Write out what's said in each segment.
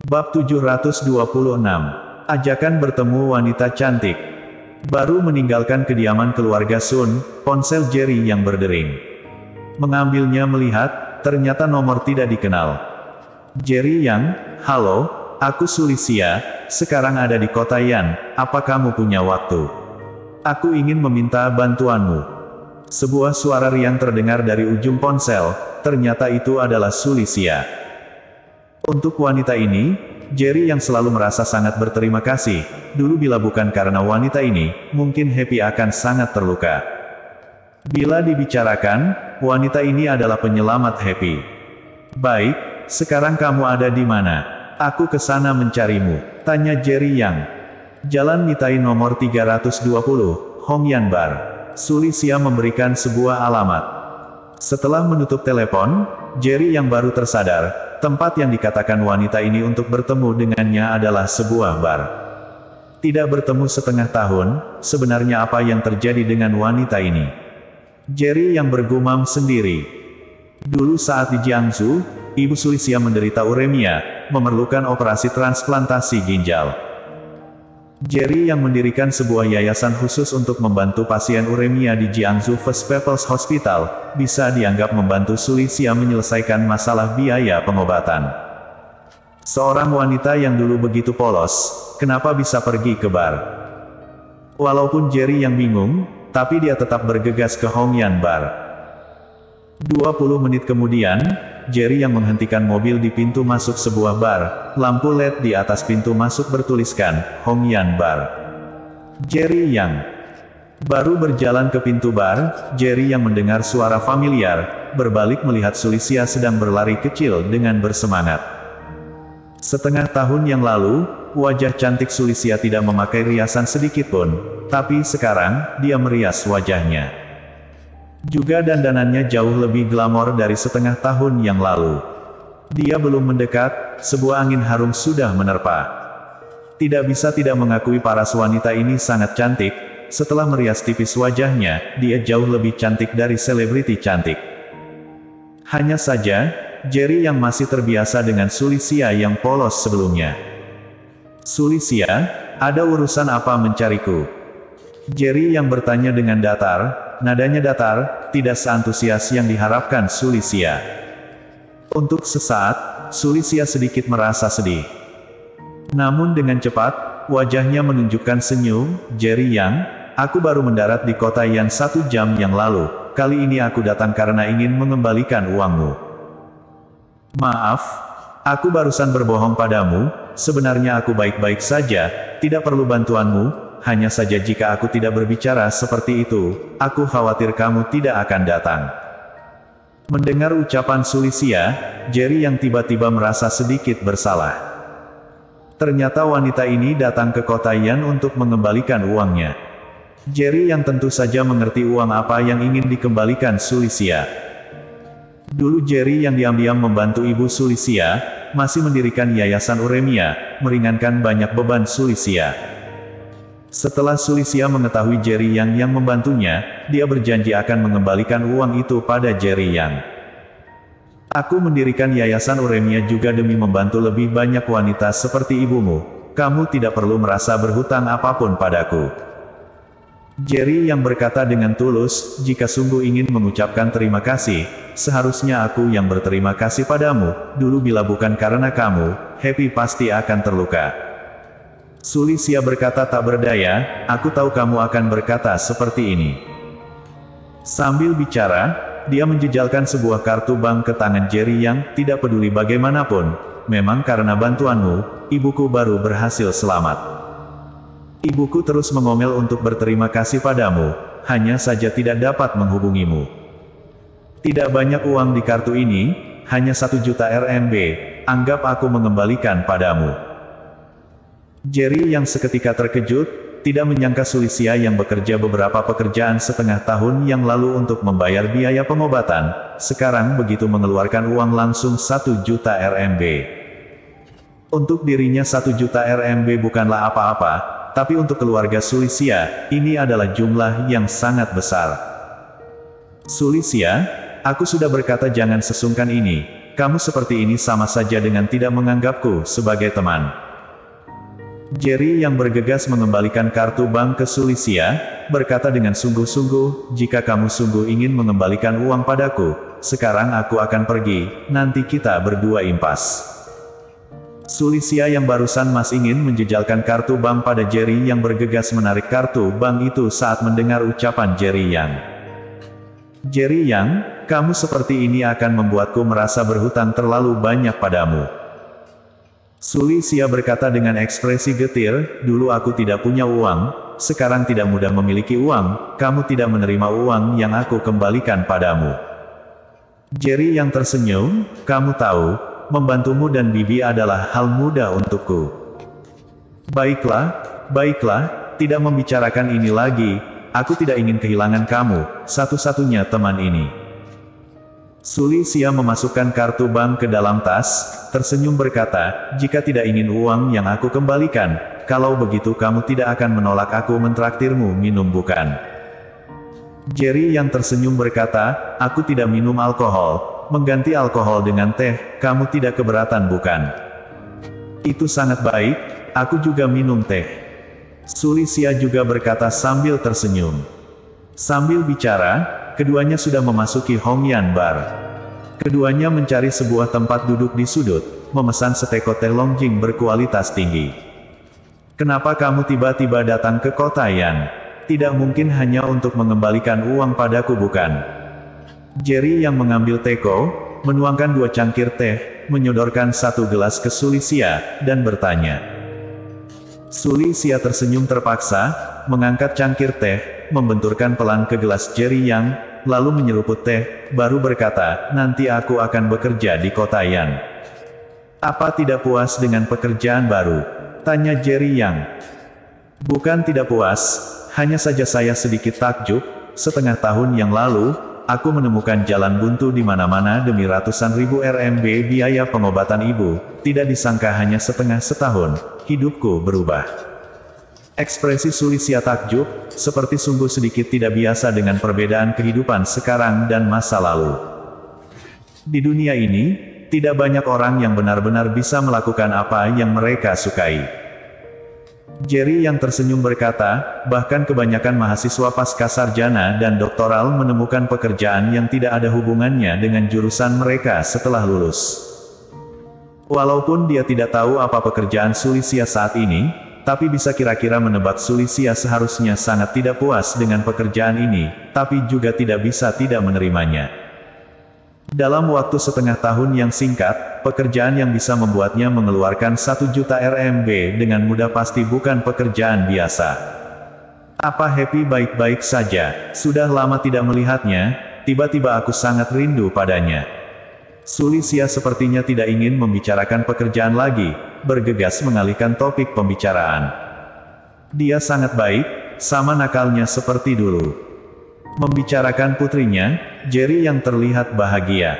Bab 726. Ajakan bertemu wanita cantik. Baru meninggalkan kediaman keluarga Sun, ponsel Jerry yang berdering. Mengambilnya melihat, ternyata nomor tidak dikenal. Jerry yang, "Halo, aku Sulisia, sekarang ada di kota Yan, apa kamu punya waktu? Aku ingin meminta bantuanmu." Sebuah suara riang terdengar dari ujung ponsel, ternyata itu adalah Sulisia. Untuk wanita ini, Jerry yang selalu merasa sangat berterima kasih, dulu bila bukan karena wanita ini, mungkin Happy akan sangat terluka. Bila dibicarakan, wanita ini adalah penyelamat Happy. "Baik, sekarang kamu ada di mana? Aku ke sana mencarimu," tanya Jerry yang. "Jalan Nitai nomor 320, Hongyan Bar." Sulisia memberikan sebuah alamat. Setelah menutup telepon, Jerry yang baru tersadar, tempat yang dikatakan wanita ini untuk bertemu dengannya adalah sebuah bar. Tidak bertemu setengah tahun, sebenarnya apa yang terjadi dengan wanita ini? Jerry yang bergumam sendiri. Dulu saat di Jiangsu, Ibu Sulisia menderita uremia, memerlukan operasi transplantasi ginjal. Jerry yang mendirikan sebuah yayasan khusus untuk membantu pasien uremia di Jiangsu First People's Hospital, bisa dianggap membantu Sulisia menyelesaikan masalah biaya pengobatan. Seorang wanita yang dulu begitu polos, kenapa bisa pergi ke bar? Walaupun Jerry yang bingung, tapi dia tetap bergegas ke Hongyan Bar. 20 menit kemudian, Jerry yang menghentikan mobil di pintu masuk sebuah bar, lampu LED di atas pintu masuk bertuliskan, Hongyan Bar. Jerry yang baru berjalan ke pintu bar, Jerry yang mendengar suara familiar, berbalik melihat Sulisia sedang berlari kecil dengan bersemangat. Setengah tahun yang lalu, wajah cantik Sulisia tidak memakai riasan sedikitpun, tapi sekarang, dia merias wajahnya. Juga dandanannya jauh lebih glamor dari setengah tahun yang lalu. Dia belum mendekat, sebuah angin harum sudah menerpa. Tidak bisa tidak mengakui paras wanita ini sangat cantik, setelah merias tipis wajahnya, dia jauh lebih cantik dari selebriti cantik. Hanya saja, Jerry yang masih terbiasa dengan Sulisia yang polos sebelumnya. "Sulisia, ada urusan apa mencariku?" Jerry yang bertanya dengan datar, nadanya datar, tidak seantusias yang diharapkan Sulisia. Untuk sesaat, Sulisia sedikit merasa sedih. Namun dengan cepat, wajahnya menunjukkan senyum. "Jerry yang, aku baru mendarat di kota Yan 1 jam yang lalu, kali ini aku datang karena ingin mengembalikan uangmu." "Maaf, aku barusan berbohong padamu, sebenarnya aku baik-baik saja, tidak perlu bantuanmu. Hanya saja jika aku tidak berbicara seperti itu, aku khawatir kamu tidak akan datang." Mendengar ucapan Sulisia, Jerry yang tiba-tiba merasa sedikit bersalah. Ternyata wanita ini datang ke kota Yan untuk mengembalikan uangnya. Jerry yang tentu saja mengerti uang apa yang ingin dikembalikan Sulisia. Dulu Jerry yang diam-diam membantu Ibu Sulisia, masih mendirikan yayasan uremia, meringankan banyak beban Sulisia. Setelah Sulisia mengetahui Jerry yang membantunya, dia berjanji akan mengembalikan uang itu pada Jerry yang. "Aku mendirikan yayasan uremia juga demi membantu lebih banyak wanita seperti ibumu. Kamu tidak perlu merasa berhutang apapun padaku." Jerry yang berkata dengan tulus, "Jika sungguh ingin mengucapkan terima kasih, seharusnya aku yang berterima kasih padamu. Dulu bila bukan karena kamu, Happy pasti akan terluka." Sulisia berkata tak berdaya, "Aku tahu kamu akan berkata seperti ini." Sambil bicara, dia menjejalkan sebuah kartu bank ke tangan Jerry yang, "Tidak peduli bagaimanapun, memang karena bantuanmu, ibuku baru berhasil selamat. Ibuku terus mengomel untuk berterima kasih padamu, hanya saja tidak dapat menghubungimu. Tidak banyak uang di kartu ini, hanya 1 juta RMB, anggap aku mengembalikan padamu." Jerry yang seketika terkejut, tidak menyangka Sulisia yang bekerja beberapa pekerjaan setengah tahun yang lalu untuk membayar biaya pengobatan, sekarang begitu mengeluarkan uang langsung 1 juta RMB. Untuk dirinya 1 juta RMB bukanlah apa-apa, tapi untuk keluarga Sulisia, ini adalah jumlah yang sangat besar. "Sulisia, aku sudah berkata jangan sesungkan ini. kamu seperti ini sama saja dengan tidak menganggapku sebagai teman. Jerry yang bergegas mengembalikan kartu bank ke Sulisia, berkata dengan sungguh-sungguh, jika kamu sungguh ingin mengembalikan uang padaku, sekarang aku akan pergi, nanti kita berdua impas. Sulisia yang barusan masih ingin menjejalkan kartu bank pada Jerry yang bergegas menarik kartu bank itu saat mendengar ucapan Jerry yang. Jerry yang, kamu seperti ini akan membuatku merasa berhutang terlalu banyak padamu. Sulisia berkata dengan ekspresi getir, dulu aku tidak punya uang, sekarang tidak mudah memiliki uang, kamu tidak menerima uang yang aku kembalikan padamu. Jerry yang tersenyum, kamu tahu, membantumu dan Bibi adalah hal mudah untukku. Baiklah, baiklah, tidak membicarakan ini lagi, aku tidak ingin kehilangan kamu, satu-satunya teman ini. Sulisia memasukkan kartu bank ke dalam tas, tersenyum berkata, jika tidak ingin uang yang aku kembalikan, kalau begitu kamu tidak akan menolak aku mentraktirmu minum bukan? Jerry yang tersenyum berkata, aku tidak minum alkohol, mengganti alkohol dengan teh, kamu tidak keberatan bukan? Itu sangat baik, aku juga minum teh. Sulisia juga berkata sambil tersenyum. Sambil bicara, keduanya sudah memasuki Hongyan Bar. Keduanya mencari sebuah tempat duduk di sudut, memesan seteko teh Longjing berkualitas tinggi. Kenapa kamu tiba-tiba datang ke kota Yan? Tidak mungkin hanya untuk mengembalikan uang padaku bukan? Jerry yang mengambil teko, menuangkan 2 cangkir teh, menyodorkan 1 gelas ke Sulisia, dan bertanya. Sulisia tersenyum terpaksa, mengangkat cangkir teh, membenturkan pelan ke gelas Jerry yang, lalu menyeruput teh, baru berkata, nanti aku akan bekerja di kota Yan. Apa tidak puas dengan pekerjaan baru? Tanya Jerry yang. Bukan tidak puas, hanya saja saya sedikit takjub, setengah tahun yang lalu, aku menemukan jalan buntu di mana-mana demi ratusan ribu RMB biaya pengobatan ibu, tidak disangka hanya setengah setahun, hidupku berubah. Ekspresi Sulisia takjub, seperti sungguh sedikit tidak biasa dengan perbedaan kehidupan sekarang dan masa lalu. Di dunia ini, tidak banyak orang yang benar-benar bisa melakukan apa yang mereka sukai. Jerry yang tersenyum berkata, bahkan kebanyakan mahasiswa pasca sarjana dan doktoral menemukan pekerjaan yang tidak ada hubungannya dengan jurusan mereka setelah lulus. Walaupun dia tidak tahu apa pekerjaan Sulisia saat ini, tapi bisa kira-kira menebak Sulisia seharusnya sangat tidak puas dengan pekerjaan ini, tapi juga tidak bisa tidak menerimanya. Dalam waktu setengah tahun yang singkat, pekerjaan yang bisa membuatnya mengeluarkan 1 juta RMB dengan mudah pasti bukan pekerjaan biasa. Apa Happy baik-baik saja? Sudah lama tidak melihatnya, tiba-tiba aku sangat rindu padanya. Sulisia sepertinya tidak ingin membicarakan pekerjaan lagi, bergegas mengalihkan topik pembicaraan. Dia sangat baik, sama nakalnya seperti dulu. Membicarakan putrinya, Jerry yang terlihat bahagia.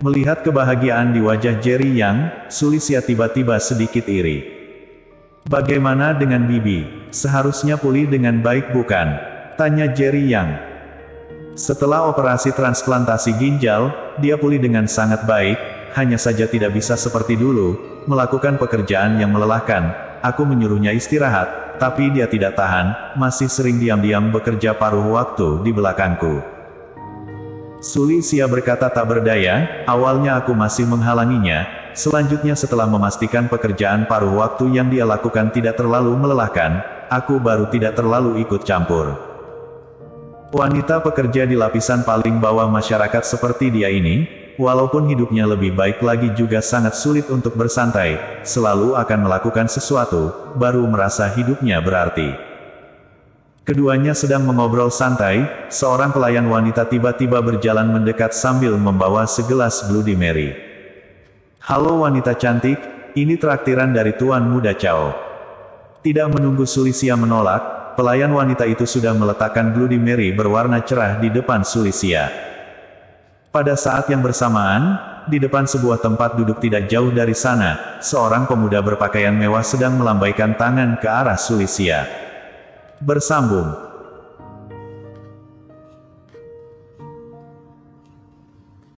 Melihat kebahagiaan di wajah Jerry yang, Sulisia tiba-tiba sedikit iri. Bagaimana dengan Bibi? Seharusnya pulih dengan baik bukan? Tanya Jerry yang. Setelah operasi transplantasi ginjal, dia pulih dengan sangat baik, hanya saja tidak bisa seperti dulu, melakukan pekerjaan yang melelahkan. Aku menyuruhnya istirahat, tapi dia tidak tahan, masih sering diam-diam bekerja paruh waktu di belakangku. Sulisia berkata tak berdaya, awalnya aku masih menghalanginya, selanjutnya setelah memastikan pekerjaan paruh waktu yang dia lakukan tidak terlalu melelahkan, aku baru tidak terlalu ikut campur. Wanita pekerja di lapisan paling bawah masyarakat seperti dia ini, walaupun hidupnya lebih baik lagi juga sangat sulit untuk bersantai, selalu akan melakukan sesuatu, baru merasa hidupnya berarti. Keduanya sedang mengobrol santai, seorang pelayan wanita tiba-tiba berjalan mendekat sambil membawa segelas Bloody Mary. Halo wanita cantik, ini traktiran dari Tuan Muda Cao. Tidak menunggu Sulisia menolak, pelayan wanita itu sudah meletakkan Bloody Mary berwarna cerah di depan Sulisia. Pada saat yang bersamaan, di depan sebuah tempat duduk tidak jauh dari sana, seorang pemuda berpakaian mewah sedang melambaikan tangan ke arah Sulisia. Bersambung.